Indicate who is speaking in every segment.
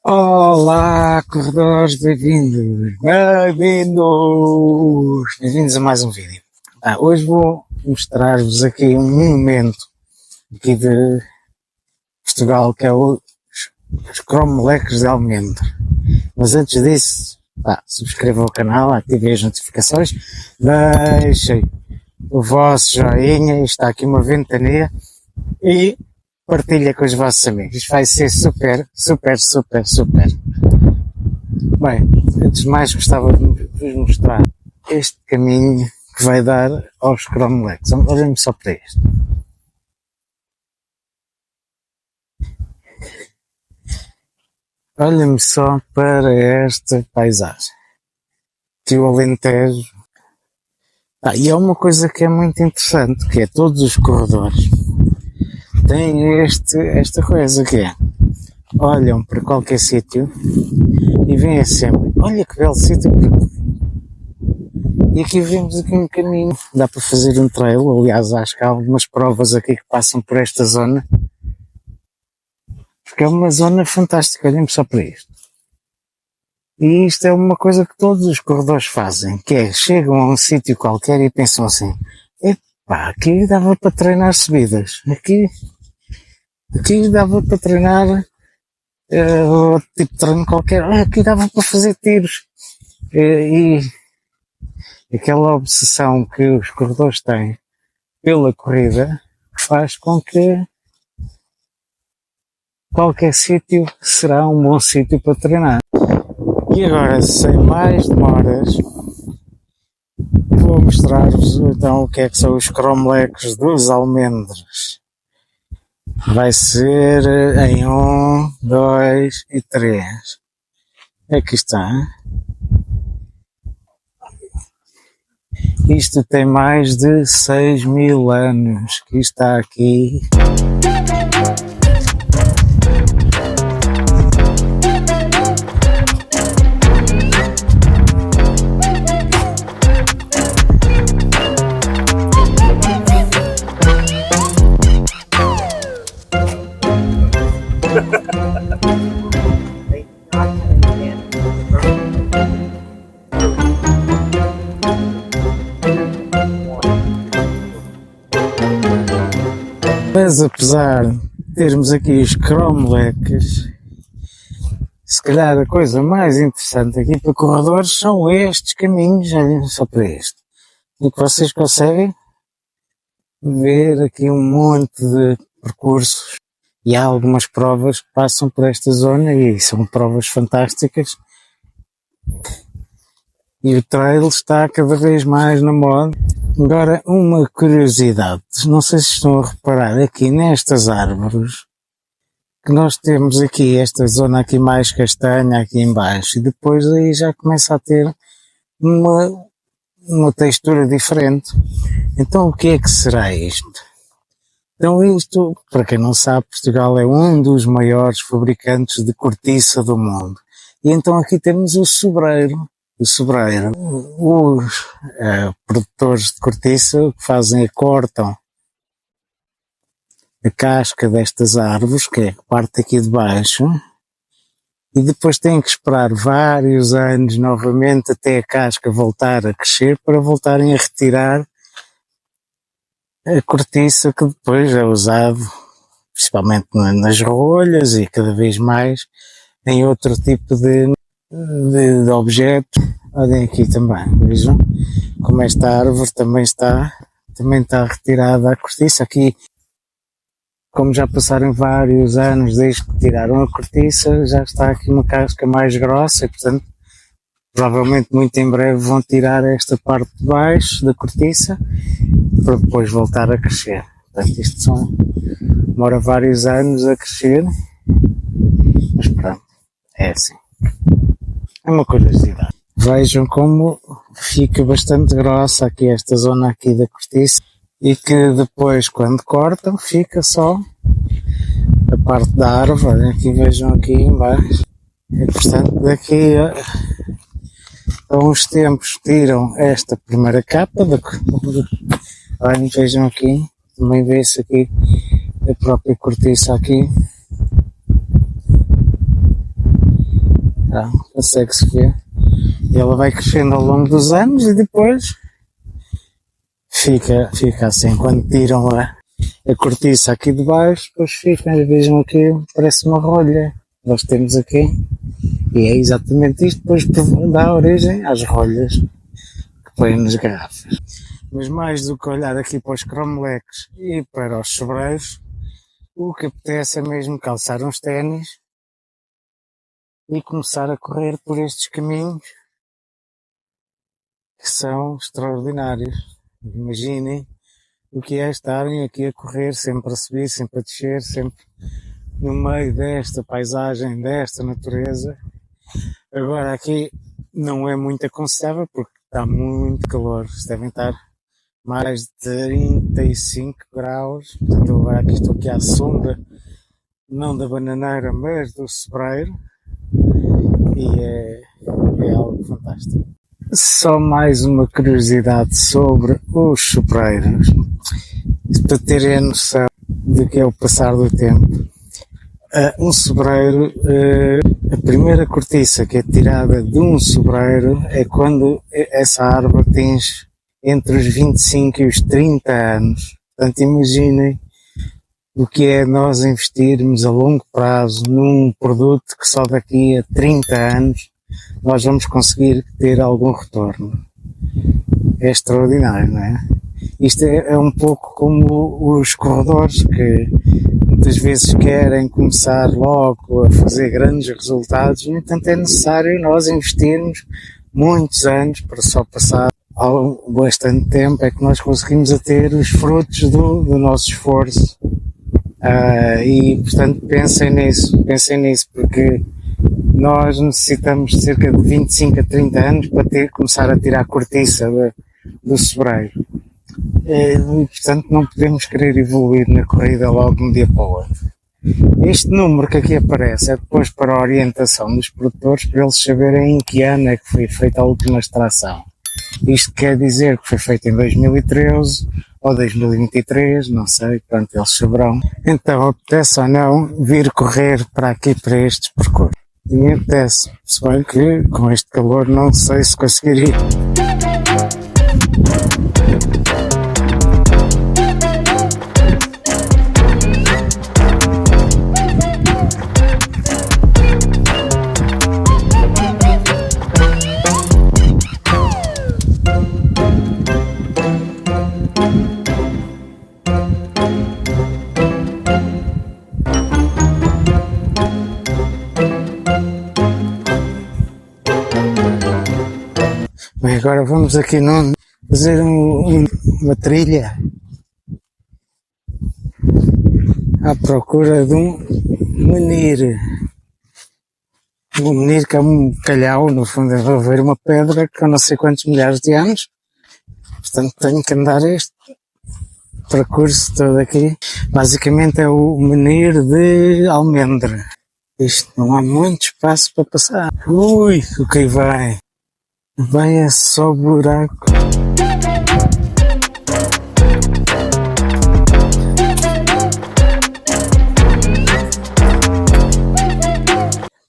Speaker 1: Olá, corredores, bem-vindos a mais um vídeo. Hoje vou mostrar-vos aqui um monumento aqui de Portugal, que é os cromoleques de almendra. Mas antes disso, subscrevam o canal, ativem as notificações, deixem o vosso joinha, está aqui uma ventania, e partilha com os vossos amigos. Isto vai ser super. Bem, antes de mais gostava de vos mostrar este caminho que vai dar aos cromoleques. Olhem-me só para isto. Olhem-me só para esta paisagem. Aqui o Alentejo. E é uma coisa que é muito interessante, que é todos os corredores têm esta coisa que é, olham para qualquer sítio e veem sempre, olha que belo sítio, e aqui vemos aqui um caminho, dá para fazer um trail. Aliás, acho que há algumas provas aqui que passam por esta zona, porque é uma zona fantástica. Olhem só para isto. E isto é uma coisa que todos os corredores fazem, que é, chegam a um sítio qualquer e pensam assim, aqui dava para treinar subidas, aqui dava para treinar outro tipo de treino qualquer, aqui dava para fazer tiros. E aquela obsessão que os corredores têm pela corrida faz com que qualquer sítio será um bom sítio para treinar. E agora, sem mais demoras, vou mostrar-vos então o que é que são os cromoleques dos almendres. Vai ser em 1, 2 e 3. Aqui está. Isto tem mais de 6.000 anos que está aqui. Mas apesar de termos aqui os cromoleques, se calhar a coisa mais interessante aqui para corredores são estes caminhos. Olhem só para isto. E que vocês conseguem ver aqui um monte de percursos, e há algumas provas que passam por esta zona e são provas fantásticas. E o trail está cada vez mais na moda. Agora, uma curiosidade, não sei se estão a reparar aqui nestas árvores, que nós temos aqui esta zona aqui mais castanha aqui em baixo, e depois aí já começa a ter uma textura diferente. Então o que é que será isto? Então isto, para quem não sabe, Portugal é um dos maiores fabricantes de cortiça do mundo. E então aqui temos o sobreiro. Os produtores de cortiça o que fazem é cortam a casca destas árvores, que é a parte aqui de baixo, e depois têm que esperar vários anos novamente até a casca voltar a crescer para voltarem a retirar a cortiça, que depois é usado principalmente nas rolhas e cada vez mais em outro tipo de objetos. Olhem aqui também, vejam como esta árvore também está retirada a cortiça. Aqui, como já passaram vários anos desde que tiraram a cortiça, já está aqui uma casca mais grossa e, portanto, provavelmente muito em breve vão tirar esta parte de baixo da cortiça para depois voltar a crescer. Portanto, isto demora vários anos a crescer, mas pronto, é assim. É uma curiosidade. Vejam como fica bastante grossa aqui esta zona aqui da cortiça, e que depois, quando cortam, fica só a parte da árvore. Aqui vejam aqui em baixo. E, portanto, daqui a uns tempos tiram esta primeira capa. Olhem, vejam aqui, também vê-se aqui a própria cortiça aqui. consegue-se ver. E ela vai crescendo ao longo dos anos e depois fica assim. Quando tiram a cortiça aqui de baixo, depois fica, vejam aqui, parece uma rolha. Nós temos aqui, e é exatamente isto, depois dá origem às rolhas que põem nas garrafas. Mas mais do que olhar aqui para os cromleques e para os sobreiros, o que apetece é mesmo calçar uns ténis e começar a correr por estes caminhos que são extraordinários. Imaginem o que é estarem aqui a correr, sempre a subir, sempre a descer, sempre no meio desta paisagem, desta natureza. Agora aqui não é muito aconselhável porque está muito calor, devem estar mais de 35 graus, portanto agora aqui estou aqui à sombra, não da bananeira, mas do sobreiro, e é algo fantástico. Só mais uma curiosidade sobre os sobreiros, para terem a noção do que é o passar do tempo. Um sobreiro, a primeira cortiça que é tirada de um sobreiro é quando essa árvore atinge entre os 25 e os 30 anos. Portanto, imaginem o que é nós investirmos a longo prazo num produto que só daqui a 30 anos nós vamos conseguir ter algum retorno. É extraordinário, não é? Isto é um pouco como os corredores que muitas vezes querem começar logo a fazer grandes resultados, no entanto é necessário nós investirmos muitos anos para só passar bastante tempo é que nós conseguimos a ter os frutos do nosso esforço. E portanto pensem nisso, porque nós necessitamos de cerca de 25 a 30 anos para começar a tirar a cortiça do sobreiro. E portanto não podemos querer evoluir na corrida logo de um dia para o outro. Este número que aqui aparece é depois para a orientação dos produtores, para eles saberem em que ano é que foi feita a última extração. Isto quer dizer que foi feito em 2013 ou 2023, não sei, portanto eles saberão. Então apetece ou não vir correr para aqui, para estes percursos. E me apetece, se bem que com este calor não sei se conseguiria. Bem, agora vamos aqui fazer uma trilha à procura de um menir. Um menir que é um calhau, no fundo é ver uma pedra com não sei quantos milhares de anos. Portanto tenho que andar este percurso todo aqui. Basicamente é o menir de almendra. Isto não há muito espaço para passar. Ui, o que vai? Vai é só buraco.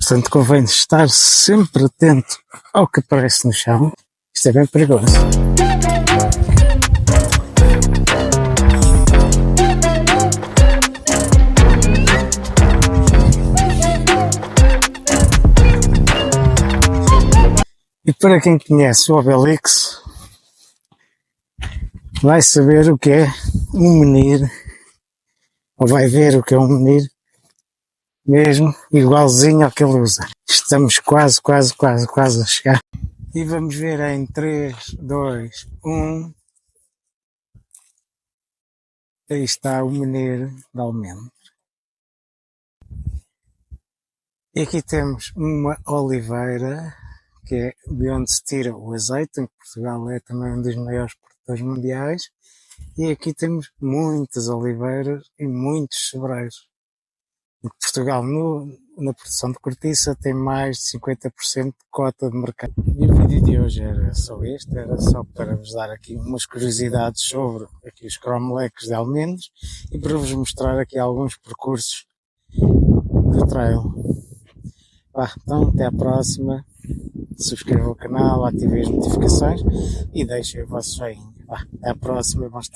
Speaker 1: Portanto, convém estar sempre atento ao que aparece no chão. Isto é bem perigoso. E para quem conhece o Obelix, vai saber o que é um menir, ou vai ver o que é um menir, mesmo igualzinho ao que ele usa. Estamos quase a chegar. E vamos ver em 3, 2, 1. Aí está o menir de almendra. E aqui temos uma oliveira, que é de onde se tira o azeite, em Portugal é também um dos maiores produtores mundiais, e aqui temos muitas oliveiras e muitos sobreiros. Portugal, na produção de cortiça, tem mais de 50% de cota de mercado. E o vídeo de hoje era só este, era só para vos dar aqui umas curiosidades sobre aqui os cromleques de almendros e para vos mostrar aqui alguns percursos do trail. Vá, então até à próxima. Subscrevam o canal, ativem as notificações e deixem o vosso joinha. Vá, até à próxima e bons